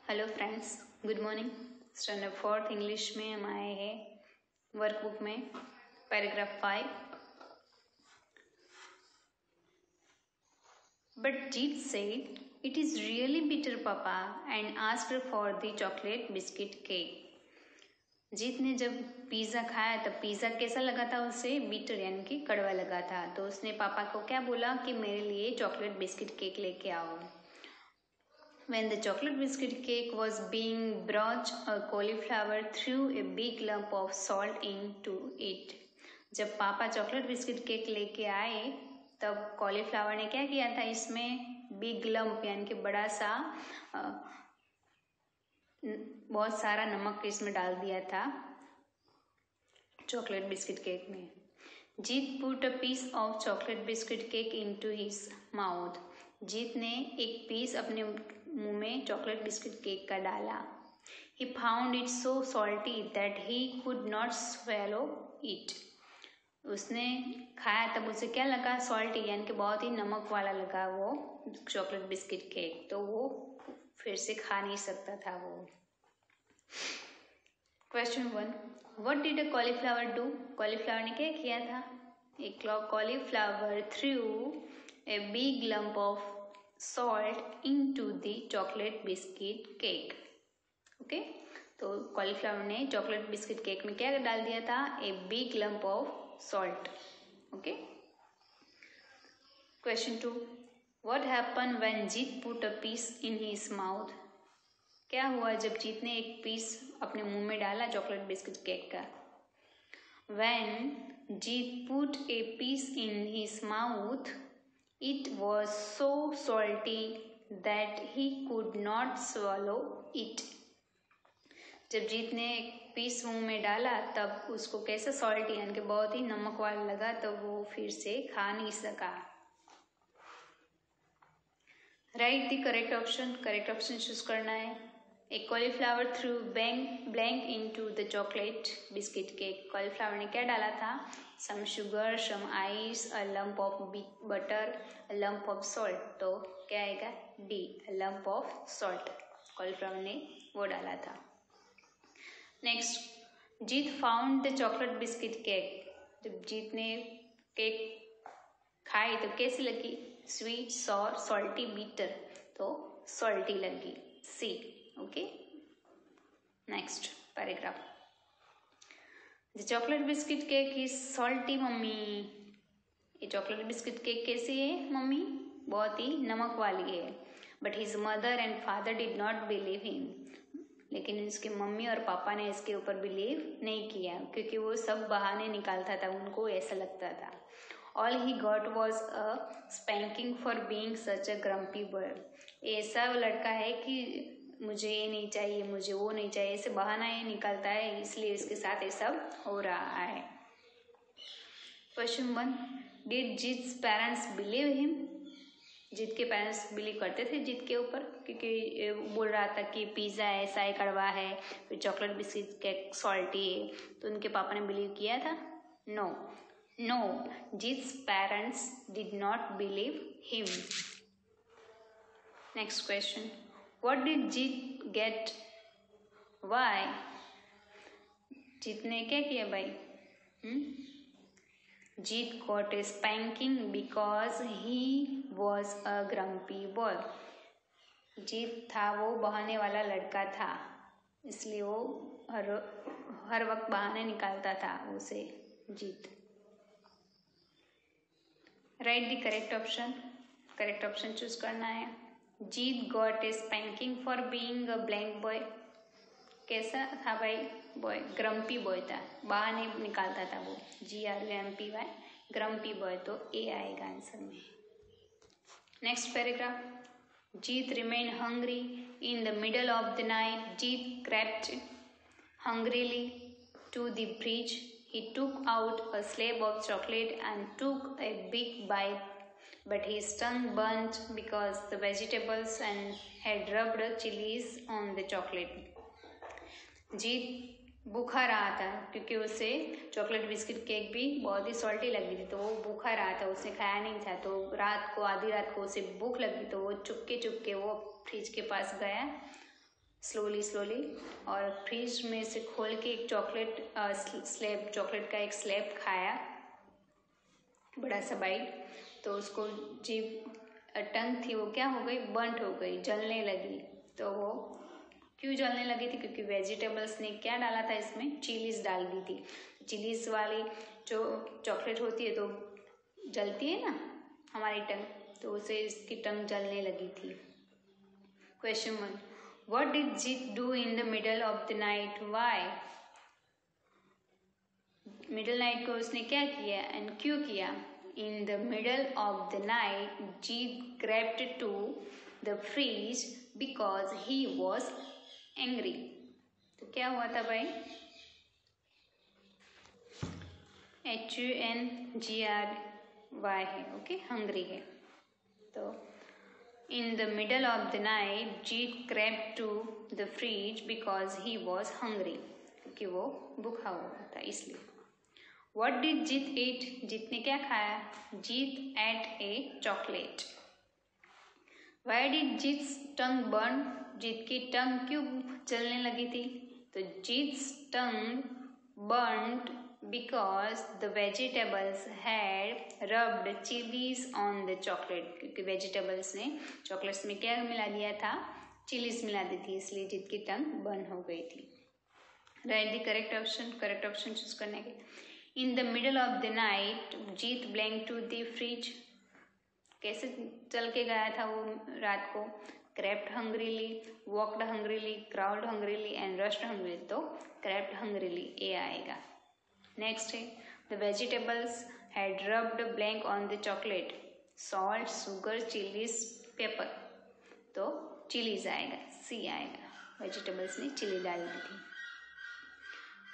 Hello friends, good morning. Standard fourth English में हम आए हैं वर्कबुक में paragraph 5। But Jeet said it is really bitter papa and asked for the chocolate biscuit cake. Jeet ने जब pizza खाया तब पिज़्ज़ा कैसा लगा था उसे? बिटर यानी कि कड़वा लगा था। तो उसने पापा को क्या बोला कि मेरे लिए चॉकलेट बिस्किट केक लेके आओ। When the chocolate biscuit cake was being brought, a cauliflower threw a big lump of salt into it. जब पापा चॉकलेट बिस्किट केक लेके आए तब कॉलीफ्लावर ने क्या किया था? इसमें बिग लंप यानी कि बड़ा सा बहुत सारा नमक इसमें डाल दिया था चॉकलेट बिस्किट केक में। Jeet put a piece of chocolate biscuit cake into his mouth. Jeet ने एक पीस अपने मुंह में चॉकलेट बिस्किट केक का डाला। He found it so salty that he could not swallow it. उसने खाया तब उसे क्या लगा? सॉल्टी यानी कि बहुत ही नमक वाला लगा वो चॉकलेट बिस्किट केक, तो वो फिर से खा नहीं सकता था वो। Question 1, What did a cauliflower do? Cauliflower ने क्या किया था? एक cauliflower threw a big lump of salt into the chocolate biscuit cake. Okay, तो कॉलीफ्लावर ने चॉकलेट बिस्किट केक में क्या डाल दिया था? A big lump of salt. Okay. Question 2, what happen when Jeet put a piece in his mouth? क्या हुआ जब जीत ने एक पीस अपने मुंह में डाला चॉकलेट बिस्किट केक का? When Jeet put a piece in his mouth it was so salty that he could not swallow it. जब जीत ने एक पीस मुंह में डाला तब उसको कैसा सॉल्टी यानी कि बहुत ही नमक वाला लगा, तो वो फिर से खा नहीं सका। Write the correct option. Correct option choose करना है। A cauliflower threw blank into the chocolate biscuit cake. Cauliflower ने क्या डाला था? Some sugar, some ice, a lump of butter, a lump of salt. तो क्या आएगा? D, a lump of salt. Cauliflower ने वो डाला था। Next, Jeet found the chocolate biscuit cake. जब जीत ने केक खाई तो कैसी लगी? स्वीट, सॉर, सॉल्टी, बीटर, तो सॉल्टी लगी। C. Okay. Next paragraph, the chocolate biscuit cake is salty mummy. ये चॉकलेट बिस्किट केक कैसी है मम्मी? बहुत ही नमक वाली है। But his mother and father did not believe him. लेकिन इसके मम्मी और पापा ने इसके ऊपर बिलीव नहीं किया, क्योंकि वो सब बहाने निकालता था, उनको ऐसा लगता था। All he got was a spanking for being such a grumpy boy. ऐसा लड़का है कि मुझे ये नहीं चाहिए, मुझे वो नहीं चाहिए, ऐसे बहाना ये निकलता है, इसलिए इसके साथ ये सब हो रहा है। Question 1, did Jeet's parents believe him? Jeet के पेरेंट्स बिलीव करते थे जीत के ऊपर, क्योंकि बोल रहा था कि पिज़्ज़ा ऐसा है, कड़वा है, फिर चॉकलेट बिस्किट केक सॉल्टी है, तो उनके पापा ने बिलीव किया था? No, Jeet's parents did not believe him. Next question, What did Jeet get? Why? Jeet ने क्या किया भाई? जीत got a spanking because he was a grumpy boy. जीत था वो बहाने वाला लड़का था, इसलिए वो हर वक्त बहाने निकालता था उसे Jeet. Write the correct option. Correct option choose करना है। Jeet got a spanking for being a blank boy. कैसा था भाई? बॉय, ग्रम्पी बॉय था, बहाने निकालता था वो। GRUMPY, ग्रम्पी बॉय, तो ए आएगा आंसर में। Next paragraph, Jeet remain hungry in the middle of the night. Jeet crept hungrily to the fridge. He took out a slab of chocolate and took a big bite. But his tongue burnt because the vegetables and had rubbed chilies on the chocolate. जीत भूखा रहा था क्योंकि उसे chocolate biscuit cake भी बहुत ही salty लगी थी, तो वो भूखा रहा था, उसने खाया नहीं था। तो रात को, आधी रात को उसे भूख लगी, तो वो चुपके वो फ्रिज के पास गया, स्लोली स्लोली, और फ्रिज में से खोल के एक चॉकलेट का एक स्लैब खाया, बड़ा सा बाइट। तो उसको जीभ टंग थी वो क्या हो गई, बर्न्ट हो गई, जलने लगी। तो वो क्यों जलने लगी थी, क्योंकि वेजिटेबल्स ने क्या डाला था इसमें, चिलीज डाल दी थी। चिलीज वाली जो चॉकलेट होती है तो जलती है ना हमारी टंग, तो उसे इसकी टंग जलने लगी थी। Question 1, what did Jeet do in the middle of the night, why? Middle night को उसने क्या किया एंड क्यों किया? In the middle of the night Jeet crept to the fridge because he was angry. तो क्या हुआ था भाई, HUNGRY है, ओके, हंग्री है। तो in the middle of the night Jeet crept to the fridge because he was hungry, क्योंकि वो भूखा हुआ था इसलिए। What did Jeet eat? जीत ने क्या खाया? जीत ate a chocolate. Why did जीत's tongue burn? जीत की टंग क्यों जलने लगी थी? तो जीत's tongue burned because the vegetables had rubbed chilies on the chocolate. क्योंकि वेजिटेबल्स ने चॉकलेट्स में क्या मिला दिया था, चिलीज मिला दी थी, इसलिए जीत की टंग बर्न हो गई थी। Write the correct option choose करने के। In the middle of the night Jeet blank to the fridge, कैसे चल के गया था वो रात को? Crept hungrily, walked hungrily, crawled hungrily and rushed hungrily. तो क्रेप्ट हंग्रीली ए आएगा। नेक्स्ट है the vegetables had rubbed blank on the chocolate, salt, sugar, chilies, pepper. तो चिलीज आएगा, सी आएगा, वेजिटेबल्स ने चिली डाल दी थी।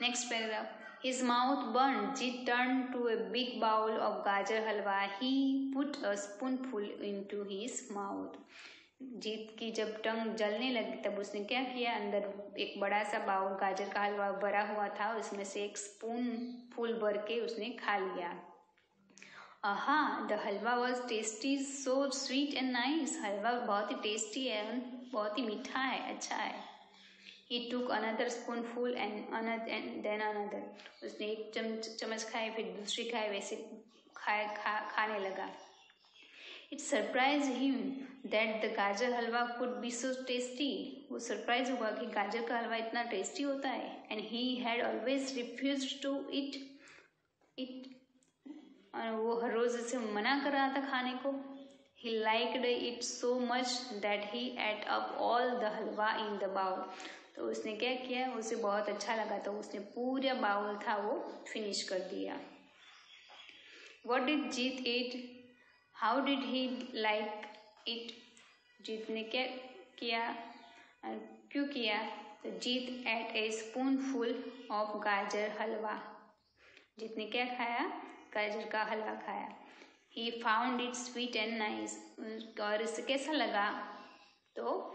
Next paragraph, his mouth burned. Jeet turned to a big bowl of gajar halwa. He put a spoonful into his mouth. जीत की जब टंग जलने लगी तब उसने क्या किया, अंदर एक बड़ा सा बाउल गाजर का हलवा भरा हुआ था, उसमें से एक स्पून फुल भर के उसने खा लिया। Aha, the halwa was tasty, so sweet and nice. Halwa बहुत ही टेस्टी है, बहुत ही मीठा है, अच्छा है। He took another spoonful and then another. उसने एक चम्मच खाए, फिर दूसरी खाए, वैसे खाने लगा। It surprised him that the गाजर हलवा could be so tasty. वो सरप्राइज हुआ कि गाजर का हलवा इतना टेस्टी होता है। And he had always refused to eat it. और वो हर रोज इसे मना कर रहा था खाने को। He liked it so much that he ate up all the halwa in the bowl. तो उसने क्या किया, उसे बहुत अच्छा लगा तो उसने पूरा बाउल था वो फिनिश कर दिया। What did Jeet eat? How did he like it? जीत ने क्या किया, क्यों किया? तो जीत ate a spoonful of गाजर हलवा। जीत ने क्या खाया, गाजर का हलवा खाया। He found it sweet and nice. और इसे कैसा लगा, तो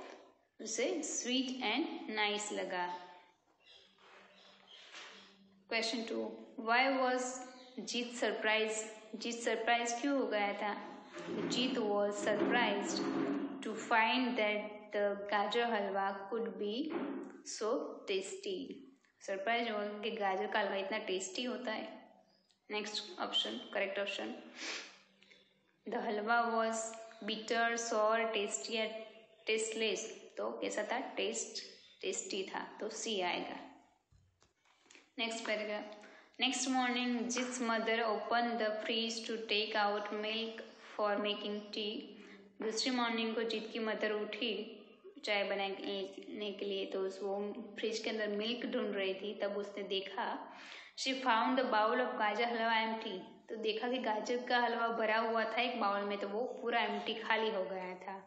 उसे स्वीट एंड नाइस लगा। Question 2, why was Jeet surprise? Jeet surprise क्यों हो गया था? Jeet was surprise to find that the gajar halwa could be so tasty. Surprise हुआ कि गाजर का हलवा इतना टेस्टी होता है। Next option, correct option, the halwa was bitter, sour, tasty या टेस्टलेस। तो कैसा था, टेस्टी था, तो सी आएगा। Next paragraph, next morning Jeet's mother open the fridge to take out milk for making tea. दूसरी मॉर्निंग को जीत की मदर उठी चाय बनाने के लिए, तो वो फ्रिज के अंदर मिल्क ढूंढ रही थी। तब उसने देखा, she found the bowl of gajar halwa empty. तो देखा कि गाजर का हलवा भरा हुआ था एक बाउल में, तो वो पूरा एम्प्टी, खाली हो गया था।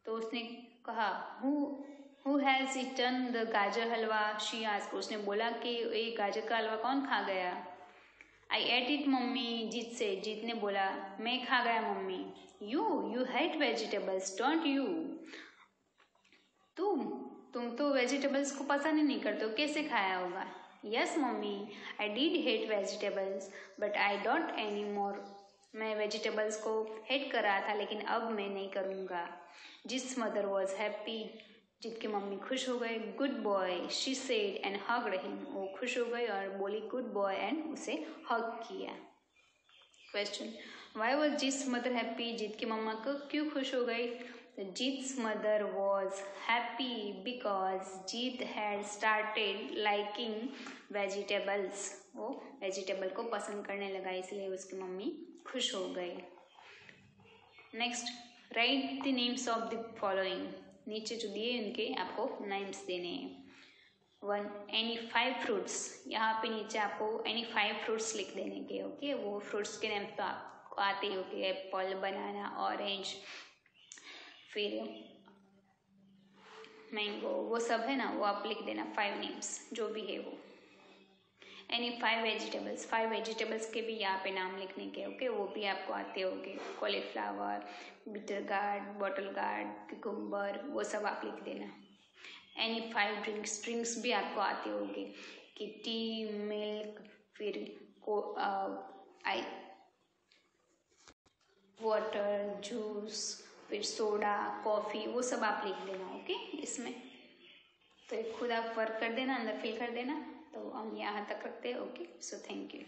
तो उसने कहा, who has eaten the gajar halwa? She asked. उसने बोला कि ये गाजर का हलवा कौन खा गया? आई एट इट मम्मी, जीत से। जीत ने बोला, मैं खा गया mummy. You hate vegetables don't you? तुम तो वेजिटेबल्स को पसंद ही नहीं करते हो, कैसे खाया होगा? Yes mummy, I did hate vegetables but I don't any more. मैं वेजिटेबल्स को हेट कर रहा था, लेकिन अब मैं नहीं करूँगा। जिस मदर वॉज हैप्पी जीत की मम्मी खुश हो गए। Good boy she said and hugged him, वो खुश हो गई और बोली गुड बॉय एंड उसे हग किया। Question, why was Jeet's mother happy, Jeet की मम्मा को क्यों खुश हो गई? Jeet's mother was happy because Jeet had started liking vegetables, वो वेजिटेबल को पसंद करने लगा, इसलिए उसकी मम्मी खुश हो गई। Next, right the names of the following, नीचे जो दिए उनके आपको नेम्स देने हैं। 1, एनी 5 फ्रूट्स, यहाँ पे नीचे आपको एनी 5 फ्रूट्स लिख देने के। ओके, वो फ्रूट्स के नेम तो आपको आते ही होंगे, एप्पल, बनाना, ऑरेंज, फिर मैंगो, वो सब है ना, वो आप लिख देना 5 नेम्स जो भी है वो। एनी 5 वेजिटेबल्स, 5 वेजिटेबल्स के भी यहाँ पे नाम लिखने के। ओके, वो भी आपको आते होंगे, cauliflower, bitter gourd, bottle gourd, cucumber, वो सब आप लिख देना। एनी 5 ड्रिंक्स, ड्रिंक्स भी आपको आते होंगे कि टी, मिल्क, फिर वाटर, जूस, फिर सोडा, कॉफ़ी, वो सब आप लिख देना। ओके, इसमें तो खुद आप वर्क कर देना, अंदर फिल कर देना। तो हम यहाँ तक रखते हैं। Okay, so thank you.